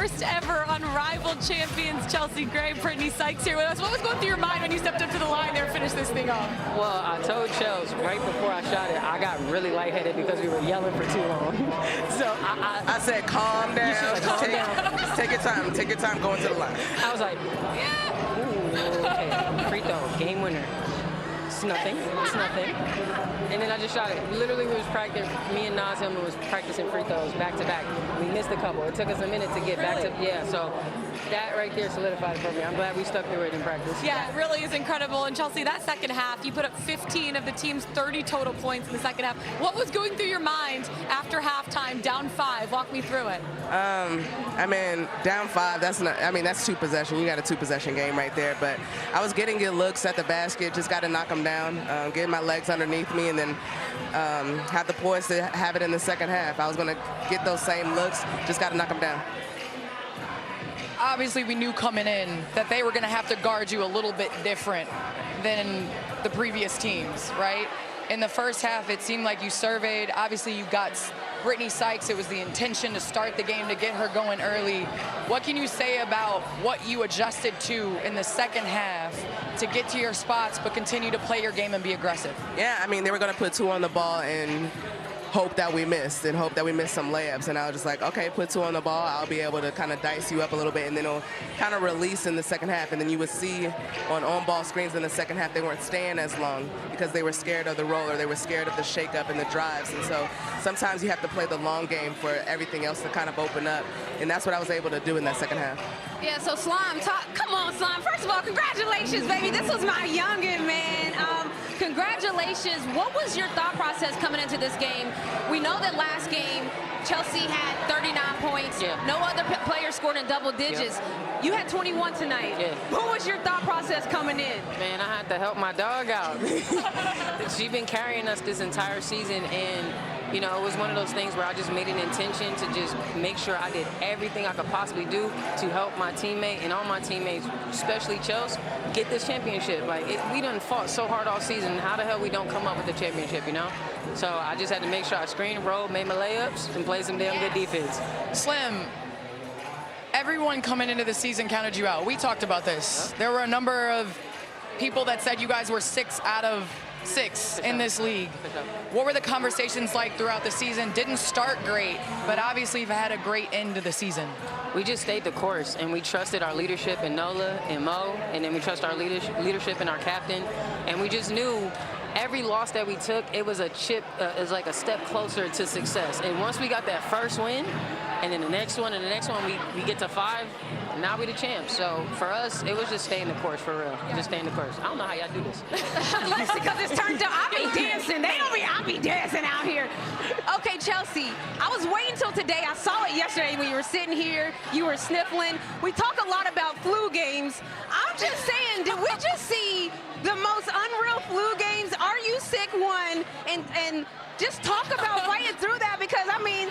first ever Unrivaled champions, Chelsea Gray, Brittney Sykes here with us. What was going through your mind when you stepped up to the line there and finished this thing off? Well, I told Chelsea right before I shot it, I got really lightheaded because we were yelling for too long. So I said, calm down. Just take your time. Take your time going to the line. I was like, yeah. Ooh, okay, free throw, game winner. It's nothing. It's nothing. And then I just shot it. Literally, we was practicing. Me and Nas Hillman was practicing free throws back to back. We missed a couple. It took us a minute to get back to. Yeah. So that right there solidified for me. I'm glad we stuck through it in practice. Yeah, it really is incredible. And Chelsea, that second half, you put up 15 of the team's 30 total points in the second half. What was going through your mind after halftime, down 5? Walk me through it. I mean, down 5. That's not. I mean, that's 2 possession. You got a 2-possession game right there. But I was getting good looks at the basket. Just got to knock them down, getting my legs underneath me, and then have the poise to have it in the second half. I was going to get those same looks. Just got to knock them down. Obviously, we knew coming in that they were going to have to guard you a little bit different than the previous teams, right? In the first half, it seemed like you surveyed. Obviously, you got Brittney Sykes. It was the intention to start the game, to get her going early. What can you say about what you adjusted to in the second half to get to your spots but continue to play your game and be aggressive? Yeah, I mean, they were going to put 2 on the ball and hope that we missed some layups. And I was just like, okay, put 2 on the ball. I'll be able to kind of dice you up a little bit, and then it'll kind of release in the second half. And then you would see on-ball screens in the second half, they weren't staying as long because they were scared of the roller. They were scared of the shake-up and the drives. And so sometimes you have to play the long game for everything else to kind of open up. And that's what I was able to do in that second half. Yeah, so Slime, come on, Slime. First of all, congratulations, baby. This was my youngin', man. Congratulations. What was your thought process coming into this game? We know that last game, Chelsea had 39 points. Yeah. No other player scored in double digits. Yep. You had 21 tonight. Yeah. What was your thought process coming in? Man, I had to help my dog out. She's been carrying us this entire season, and you know, it was one of those things where I just made an intention to just make sure I did everything I could possibly do to help my teammate and all my teammates, especially Chelsea, get this championship. Like, we done fought so hard all season. How the hell we don't come up with the championship, you know? So I just had to make sure I screened, rolled, made my layups, and played some damn good defense. Slim, everyone coming into the season counted you out. We talked about this. There were a number of people that said you guys were 6 out of 6 in this league. What were the conversations like throughout the season? Didn't start great, but obviously you've had a great end to the season. We just stayed the course, and we trusted our leadership in Nola and Mo, and then we trust our leadership in our captain, and we just knew every loss that we took, it was a chip, it was like a step closer to success. And once we got that first win, and then the next one, and the next one, we get to 5, and now we the champs. So for us, it was just staying the course, for real. Just staying the course. I don't know how y'all do this. Listen, because it's turned up. I be dancing. I be dancing out here. Okay, Chelsea, I was waiting till today. I saw it yesterday when you were sitting here. You were sniffling. We talk a lot about flu games. I'm just saying, did we just see the most unreal flu games? Are you sick one? And just talk about fighting through that, because I mean,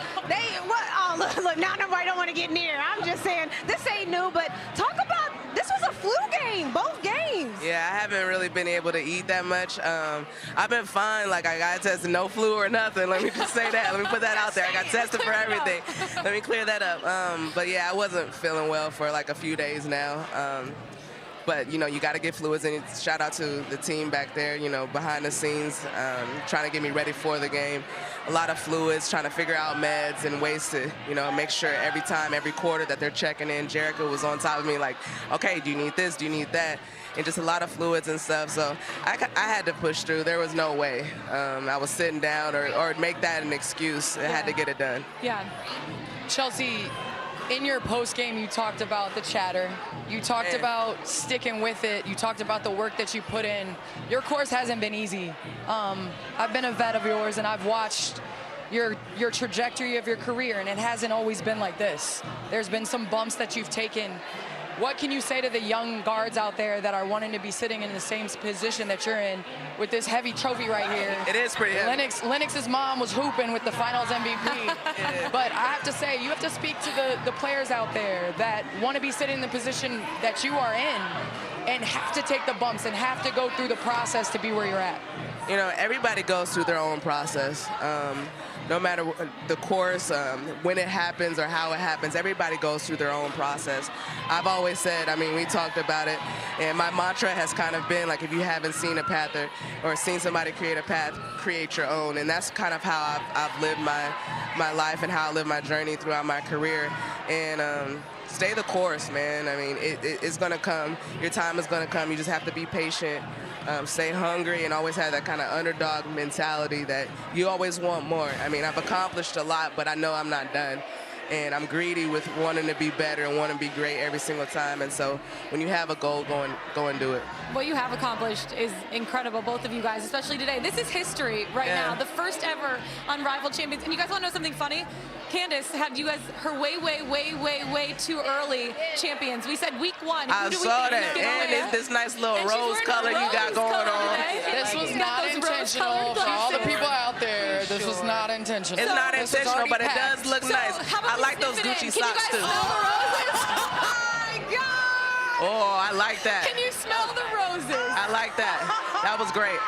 look, now nobody don't want to get near. I'm just saying, this ain't new, but talk about, this was a flu game, both games. Yeah, I haven't really been able to eat that much. I've been fine. Like, I got tested, no flu or nothing. Let me just say that. Let me put that out there. I got tested for everything. Let me clear that up. But yeah, I wasn't feeling well for like a few days now. But, you know, you got to get fluids, and shout out to the team back there, you know, behind the scenes, trying to get me ready for the game. A lot of fluids, trying to figure out meds and ways to, you know, make sure every time, every quarter that they're checking in, Jericho was on top of me like, okay, do you need this? Do you need that? And just a lot of fluids and stuff. So I had to push through. There was no way I was sitting down or make that an excuse. I had to get it done. Yeah. Chelsea, in your post game, you talked about the chatter. You talked about sticking with it. You talked about the work that you put in. Your course hasn't been easy. I've been a vet of yours, and I've watched your trajectory of your career, and it hasn't always been like this. There's been some bumps that you've taken. What can you say to the young guards out there that are wanting to be sitting in the same position that you're in with this heavy trophy right here? It is pretty heavy. Lennox's mom was hooping with the finals MVP. But I have to say, you have to speak to the players out there that want to be sitting in the position that you are in and have to take the bumps and have to go through the process to be where you're at. You know, everybody goes through their own process. no matter the course, when it happens or how it happens, everybody goes through their own process. I've always said, I mean, we talked about it, and my mantra has kind of been like, if you haven't seen a path or seen somebody create a path, create your own. And that's kind of how I've lived my life and how I live my journey throughout my career. And stay the course, man. I mean, it's going to come. Your time is going to come. You just have to be patient, stay hungry, and always have that kind of underdog mentality that you always want more. I mean, I've accomplished a lot, but I know I'm not done. And I'm greedy with wanting to be better and wanting to be great every single time. And so when you have a goal, go and do it. What you have accomplished is incredible, both of you guys, especially today. This is history right now, the first ever Unrivaled Champions. And you guys want to know something funny? Candace had you guys her way too early champions. We said week 1. I saw that. And this nice little rose color you got going on. This was not intentional. For all the people out there, this was not intentional. It's not intentional, but it does look nice. I like those Gucci socks too. Oh my God! Oh, I like that. Can you smell the roses? I like that. That was great.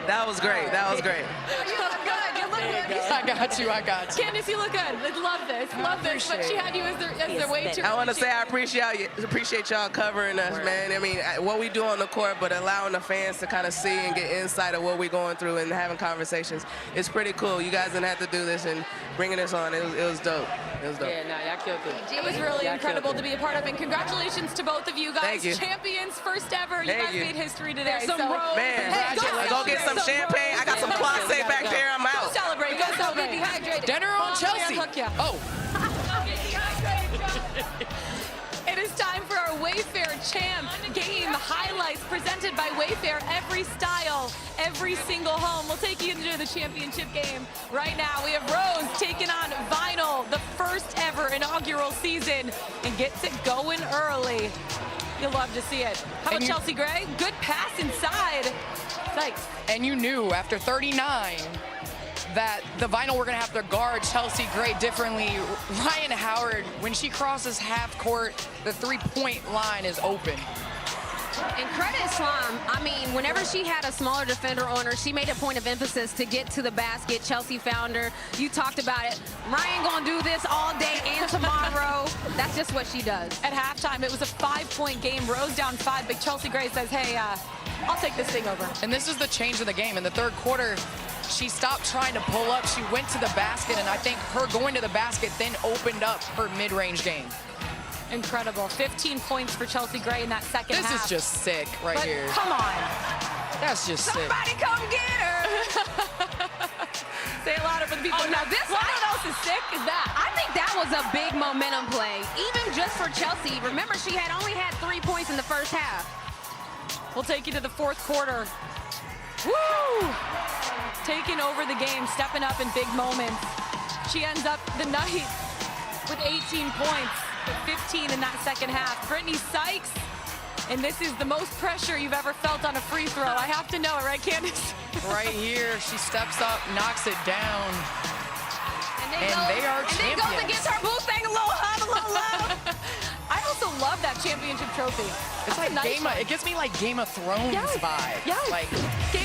That was great. That was great. You look good. You look good. I got you. Candace, you look good. I love this. Love this. But she had you as their way too. I want to say I appreciate y'all covering us, man. I mean, what we do on the court, but allowing the fans to kind of see and get insight of what we're going through and having conversations. It's pretty cool. You guys didn't have to do this and bringing this on. It was dope. It was dope. Yeah, no, y'all killed it. It was really incredible to be a part of, and congratulations to both of you guys. Thank you. Champions, first ever. You guys made history today. Some rose. Man, Hey, go get some champagne. I got some Clase back there. I'm out. Go celebrate. Go celebrate. Dehydrated. Dinner on Chelsea. Oh. It is time for our Wayfair Champ game highlights presented by Wayfair. Every style, every single home. We'll take you into the championship game right now. We have Rose taking on Vinyl, the first ever inaugural season, and gets it going early. You'll love to see it. How about Chelsea Gray? Good pass inside. Sykes. And you knew after 39 that the Vinyl were going to have to guard Chelsea Gray differently. Ryan Howard, when she crosses half court, the three-point line is open. And credit Islam, I mean, whenever she had a smaller defender on her, she made a point of emphasis to get to the basket. Chelsea found her. You talked about it. Ryan gonna do this all day and tomorrow. That's just what she does. At halftime, it was a 5-point game. Rose down 5, but Chelsea Gray says, hey, I'll take this thing over. And this is the change of the game. In the third quarter, she stopped trying to pull up. She went to the basket, and I think her going to the basket then opened up her mid-range game. Incredible. 15 points for Chelsea Gray in that second half. This is just sick right here. Come on. That's just sick. Somebody come get her. Say it louder for the people. Oh, now this what else is sick is that? I think that was a big momentum play, even just for Chelsea. Remember, she had only had 3 points in the first half. We'll take you to the fourth quarter. Woo! Taking over the game, stepping up in big moments. She ends up the night with 18 points, 15 in that second half. Brittney Sykes, and this is the most pressure you've ever felt on a free throw. I have to know it, right, Candace? Right here, she steps up, knocks it down, and they are champions. And then goes and gets her boo thing, a little hug, a little love. I also love that championship trophy. It's like nice it gets me like Game of Thrones vibe. Yes. Like, Game